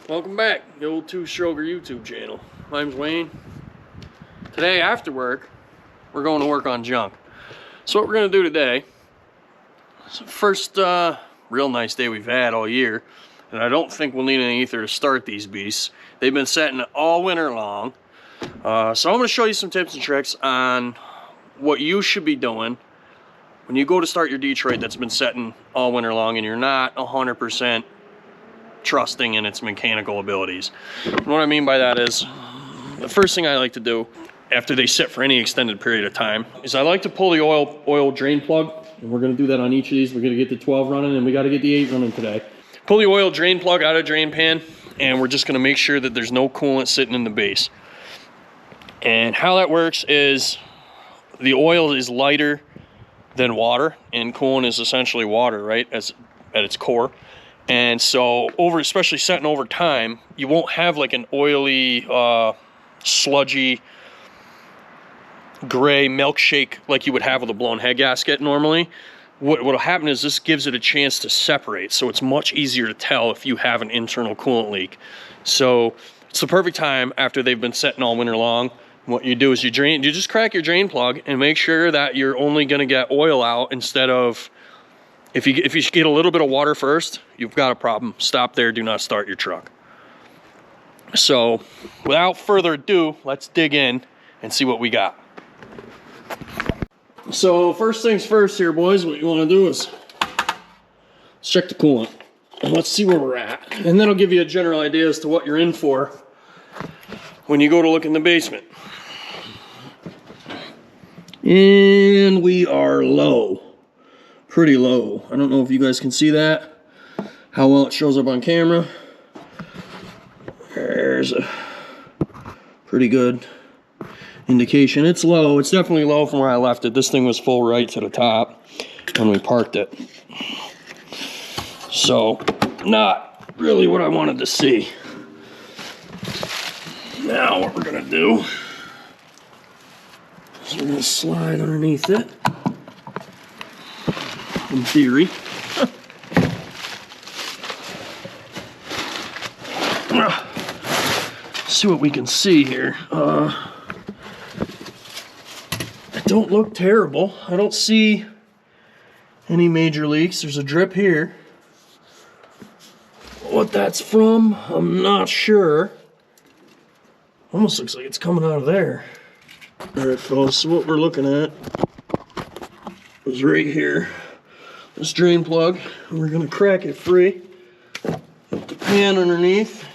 Welcome back, the old two-stroker YouTube channel. My name's Wayne. Today after work, we're going to work on junk. So what we're going to do today, it's the first real nice day we've had all year, and I don't think we'll need any ether to start these beasts. They've been setting all winter long. So I'm going to show you some tips and tricks on what you should be doing when you go to start your Detroit that's been setting all winter long and you're not 100% trusting in its mechanical abilities. And what I mean by that is, the first thing I like to do after they sit for any extended period of time is I like to pull the oil drain plug, and we're going to do that on each of these. We're going to get the 12 running, and we got to get the 8 running today. Pull the oil drain plug out of the drain pan, and we're just going to make sure that there's no coolant sitting in the base. And how that works is the oil is lighter than water, and coolant is essentially water, right, at its core. And so especially setting over time, you won't have like an oily, sludgy, gray milkshake like you would have with a blown head gasket normally. What'll happen is this gives it a chance to separate, so it's much easier to tell if you have an internal coolant leak. So it's the perfect time after they've been setting all winter long. What you do is you just crack your drain plug and make sure that you're only going to get oil out instead of, if you get a little bit of water first, you've got a problem. Stop there, do not start your truck. So without further ado, let's dig in and see what we got. So first things first here, boys, what you want to do is let's check the coolant and let's see where we're at. And that'll give you a general idea as to what you're in for when you go to look in the basement. And we are low. Pretty low. I don't know if you guys can see that, how well it shows up on camera. There's a pretty good indication. It's low. It's definitely low from where I left it. This thing was full right to the top when we parked it. So, not really what I wanted to see. Now what we're gonna do is we're gonna slide underneath it. In theory. See what we can see here. It don't look terrible. I don't see any major leaks. There's a drip here. What that's from, I'm not sure. Almost looks like it's coming out of there. Alright fellas, so what we're looking at is right here. This drain plug, and we're going to crack it free. Put the pan underneath.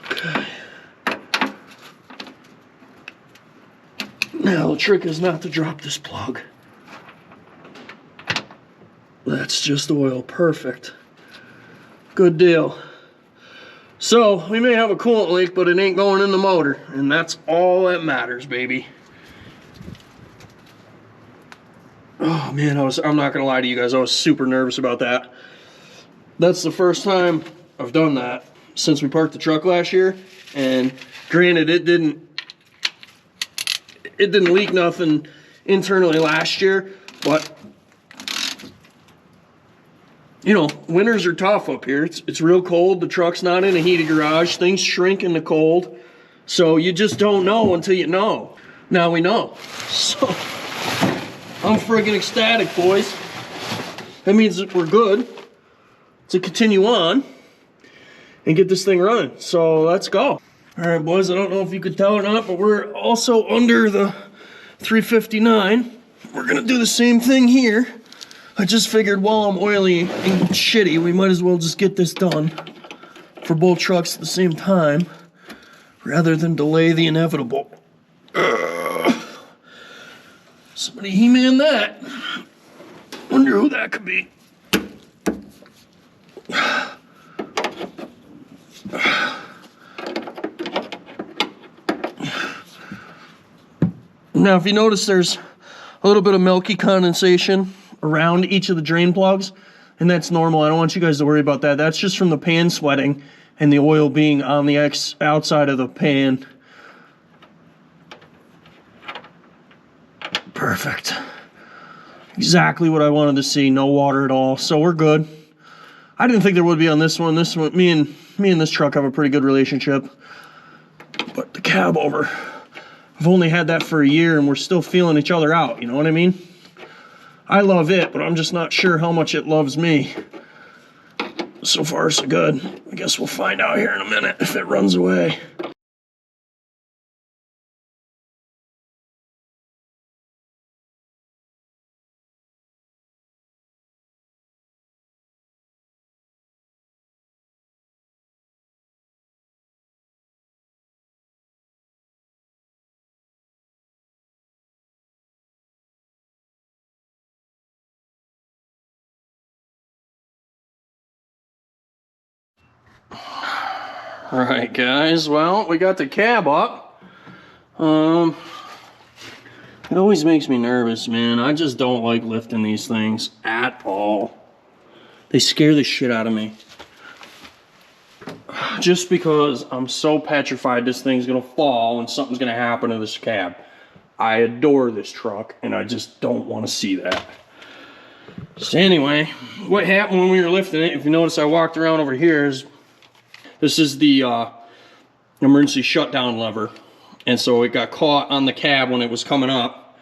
Okay. Now the trick is not to drop this plug. That's just oil. Perfect. Good deal. So, we may have a coolant leak, but it ain't going in the motor. And that's all that matters, baby. Oh, man, I'm not going to lie to you guys. I was super nervous about that. That's the first time I've done that since we parked the truck last year. And granted, it didn't leak nothing internally last year, but you know, winters are tough up here. It's real cold. The truck's not in a heated garage. Things shrink in the cold. So you just don't know until you know. Now we know. So I'm friggin' ecstatic, boys. That means that we're good to continue on and get this thing running. So let's go. All right, boys, I don't know if you could tell or not, but we're also under the 359. We're gonna do the same thing here. I just figured while I'm oily and shitty, we might as well just get this done for both trucks at the same time, rather than delay the inevitable. Somebody He-Man that. Wonder who that could be. Now, if you notice, there's a little bit of milky condensation around each of the drain plugs, and that's normal. I don't want you guys to worry about that. That's just from the pan sweating and the oil being on the outside of the pan. Perfect. Exactly what I wanted to see. No water at all, so we're good. I didn't think there would be on this one. This one, me and this truck have a pretty good relationship. But the cab over, I've only had that for a year and we're still feeling each other out, you know what I mean? I love it, but I'm just not sure how much it loves me. So far, so good. I guess we'll find out here in a minute if it runs away. Alright guys, well, we got the cab up. It always makes me nervous, man. I just don't like lifting these things at all. They scare the shit out of me. Just because I'm so petrified this thing's gonna fall and something's gonna happen to this cab. I adore this truck and I just don't want to see that. So anyway, what happened when we were lifting it, if you notice I walked around over here, this is the emergency shutdown lever. And so it got caught on the cab when it was coming up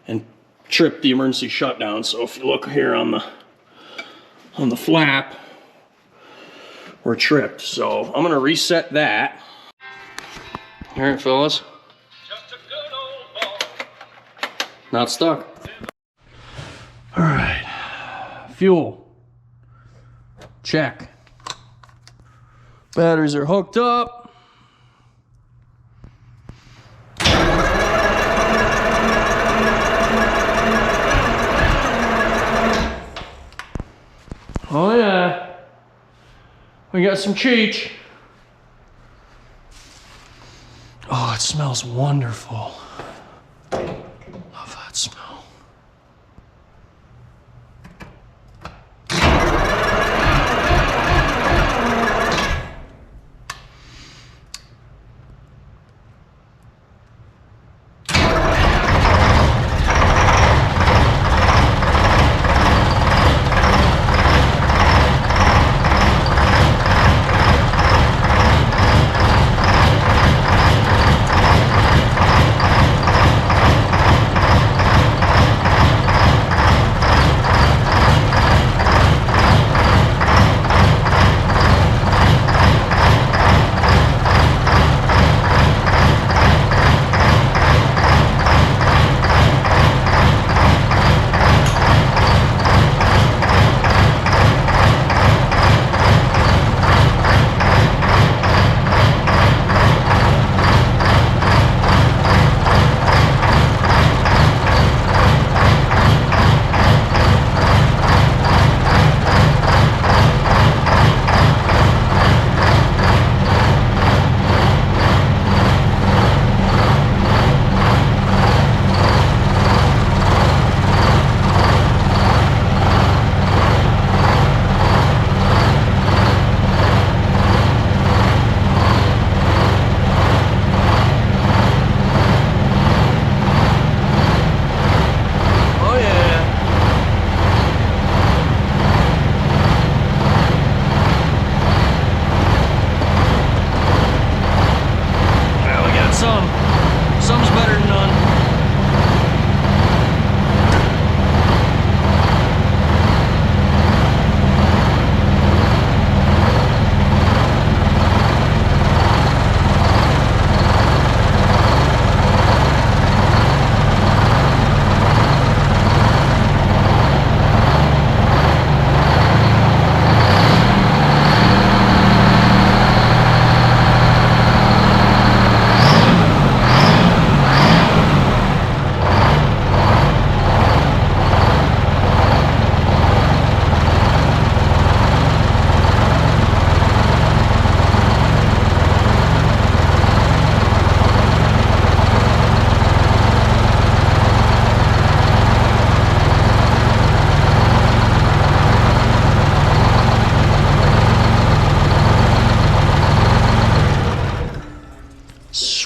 and tripped the emergency shutdown. So if you look here on the flap, we're tripped. So I'm gonna reset that. All right, fellas. Just a good old ball. Not stuck. All right, fuel, check. Batteries are hooked up. Oh yeah, we got some cheech. Oh, it smells wonderful. Love that smell.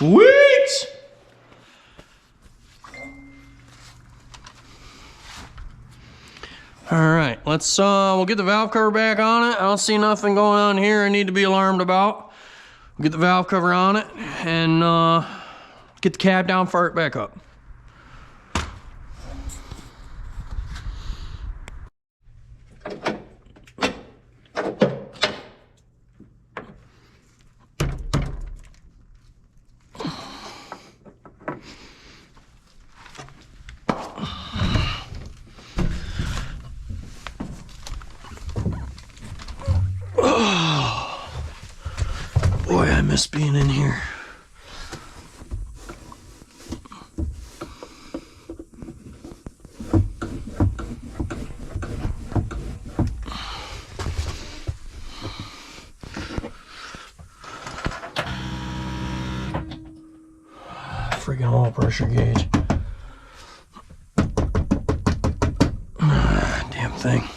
Sweet! All right, let's we'll get the valve cover back on it. I don't see nothing going on here I need to be alarmed about. We'll get the valve cover on it and get the cab down, fire it back up. Boy, I miss being in here. Freaking oil pressure gauge. Damn thing.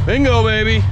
Bingo, baby.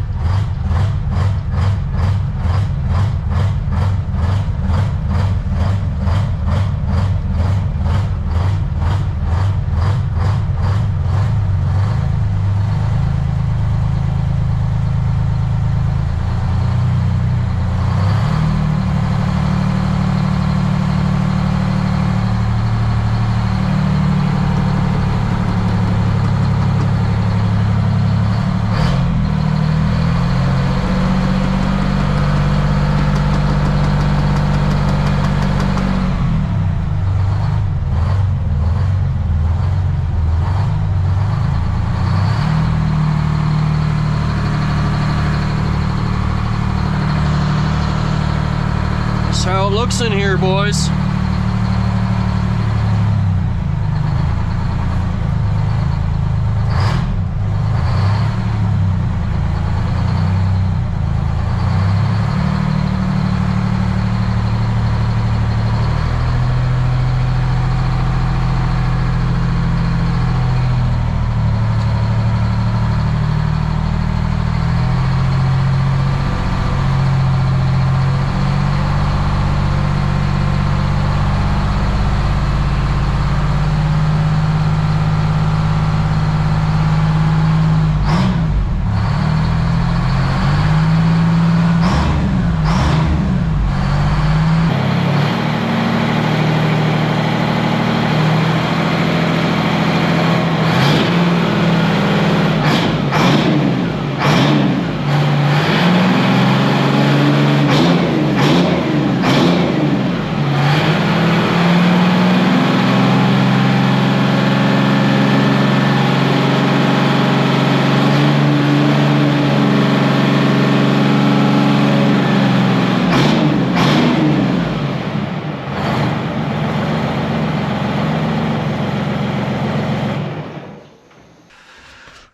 That's how it looks in here, boys.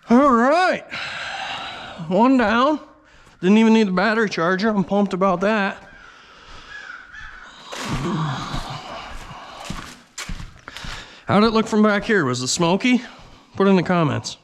All right, one down. Didn't even need the battery charger. I'm pumped about that. How'd it look from back here? Was it smoky? Put it in the comments.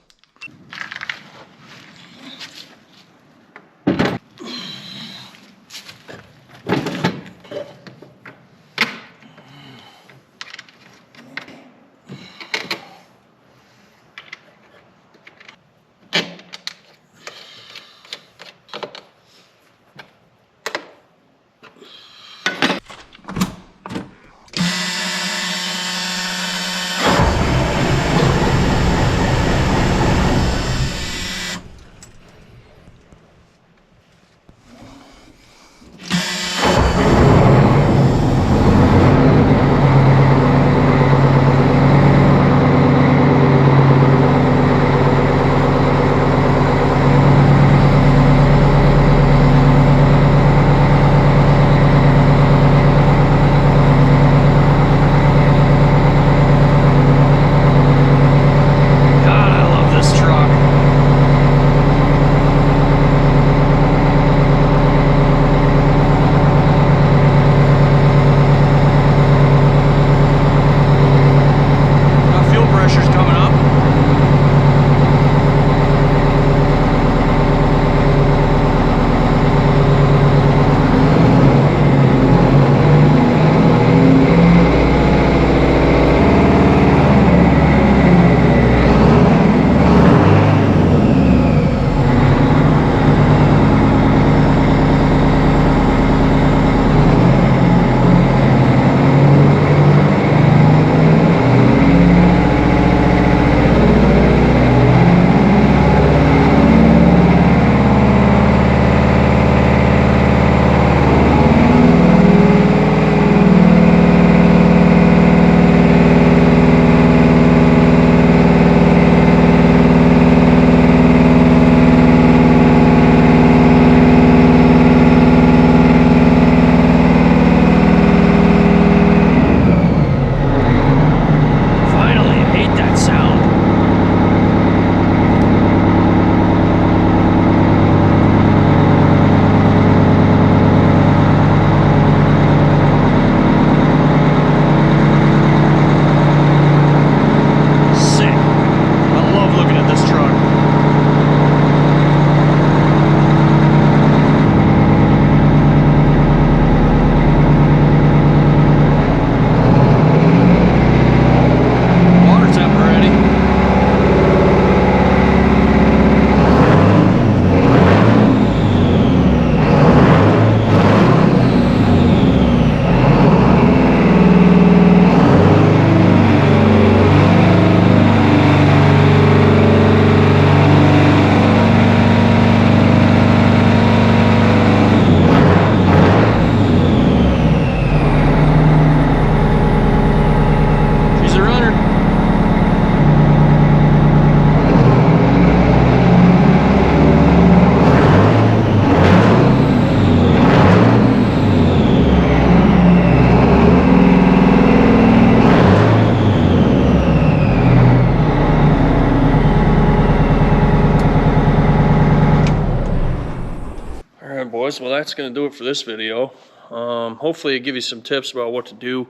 boys, well, that's going to do it for this video. Hopefully it give you some tips about what to do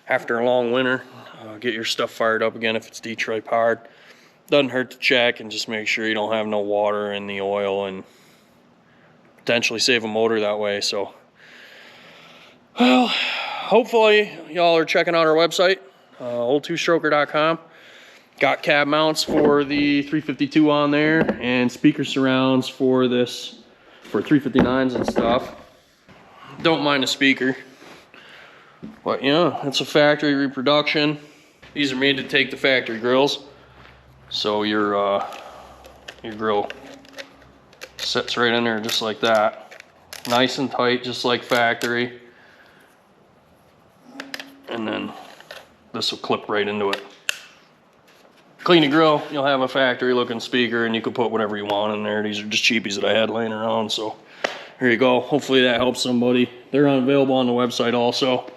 after a long winter. Get your stuff fired up again if it's Detroit powered. Doesn't hurt to check and just make sure you don't have no water in the oil, and potentially save a motor that way. So, well, hopefully y'all are checking out our website, old2stroker.com. Got cab mounts for the 352 on there, and speaker surrounds for this, for 359s and stuff. Don't mind the speaker, but yeah, it's a factory reproduction. These are made to take the factory grills, so your grill sits right in there just like that, nice and tight, just like factory. And then this will clip right into it. Clean the grill, you'll have a factory looking speaker, and you can put whatever you want in there. These are just cheapies that I had laying around, so here you go. Hopefully that helps somebody. They're available on the website also,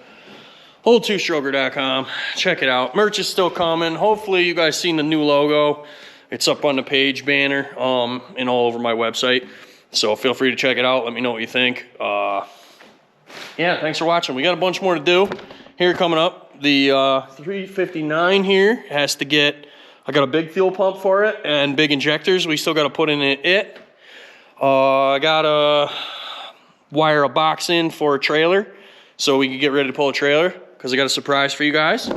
old2stroker.com. Check it out. Merch is still coming. Hopefully you guys seen the new logo. It's up on the page banner and all over my website, so feel free to check it out. Let me know what you think. Yeah, thanks for watching. We got a bunch more to do here coming up. The 359 here has to get, I got a big fuel pump for it and big injectors we still got to put in it. I got to wire a box in for a trailer so we can get ready to pull a trailer, because I got a surprise for you guys.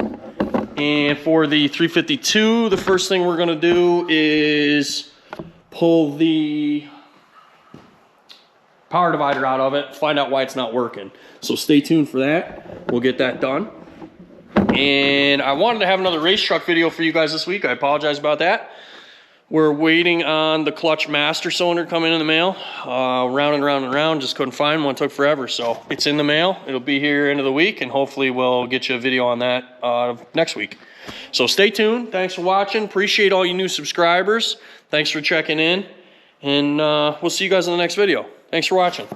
And for the 352, the first thing we're going to do is pull the power divider out of it, find out why it's not working. So stay tuned for that. We'll get that done. And I wanted to have another race truck video for you guys this week. I apologize about that. We're waiting on the clutch master cylinder coming in the mail. Round and round and round, just couldn't find one, took forever. So it's in the mail. It'll be here end of the week, and hopefully we'll get you a video on that next week. So stay tuned. Thanks for watching. Appreciate all you new subscribers. Thanks for checking in, and we'll see you guys in the next video. Thanks for watching.